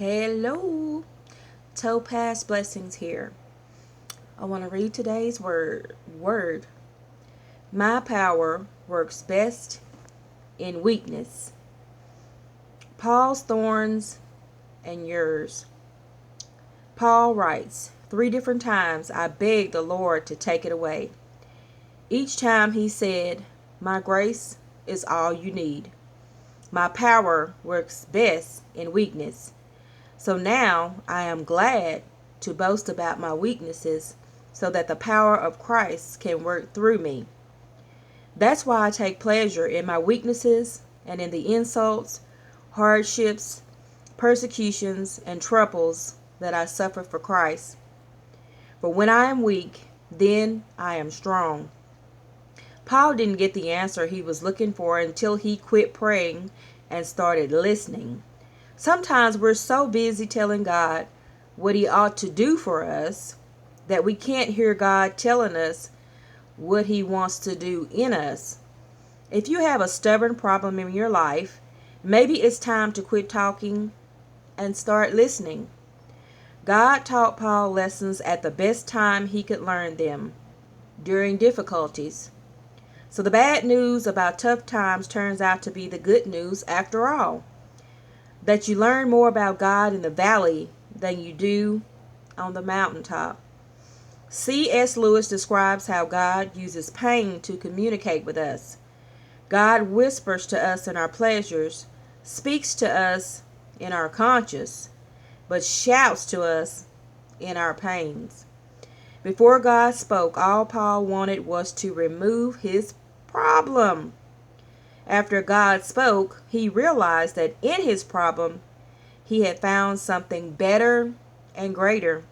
Hello, Topaz Blessings here. I want to read today's word. My power works best in weakness. Paul's thorns and yours. Paul writes, 3 different times I begged the Lord to take it away. Each time he said, my grace is all you need. My power works best in weakness. So now I am glad to boast about my weaknesses so that the power of Christ can work through me. That's why I take pleasure in my weaknesses and in the insults, hardships, persecutions, and troubles that I suffer for Christ. For when I am weak, then I am strong. Paul didn't get the answer he was looking for until he quit praying and started listening. Sometimes we're so busy telling God what he ought to do for us that we can't hear God telling us what he wants to do in us. If you have a stubborn problem in your life, maybe it's time to quit talking and start listening. God taught Paul lessons at the best time he could learn them, during difficulties. So the bad news about tough times turns out to be the good news after all. That you learn more about God in the valley than you do on the mountaintop. C.S. Lewis describes how God uses pain to communicate with us. God whispers to us in our pleasures, speaks to us in our conscience, but shouts to us in our pains. Before God spoke, all Paul wanted was to remove his problem. After God spoke, he realized that in his problem, he had found something better and greater.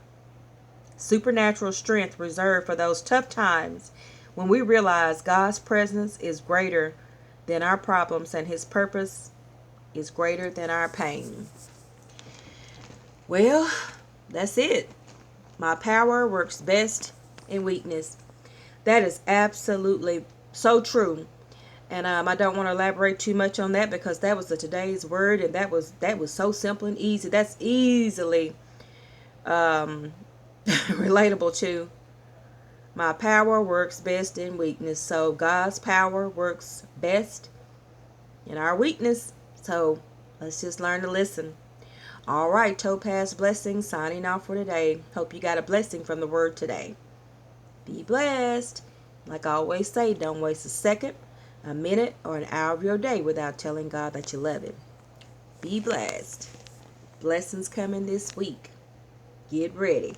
Supernatural strength reserved for those tough times when we realize God's presence is greater than our problems and his purpose is greater than our pain. Well, that's it. My power works best in weakness. That is absolutely so true. And I don't want to elaborate too much on that because that was today's word, and that was so simple and easy. That's easily relatable to my power works best in weakness. So God's power works best in our weakness. So let's just learn to listen. All right, Topaz Blessings signing off for today. Hope you got a blessing from the word today. Be blessed. Like I always say, don't waste a second, a minute, or an hour of your day without telling God that you love him. Be blessed. Blessings coming this week. Get ready.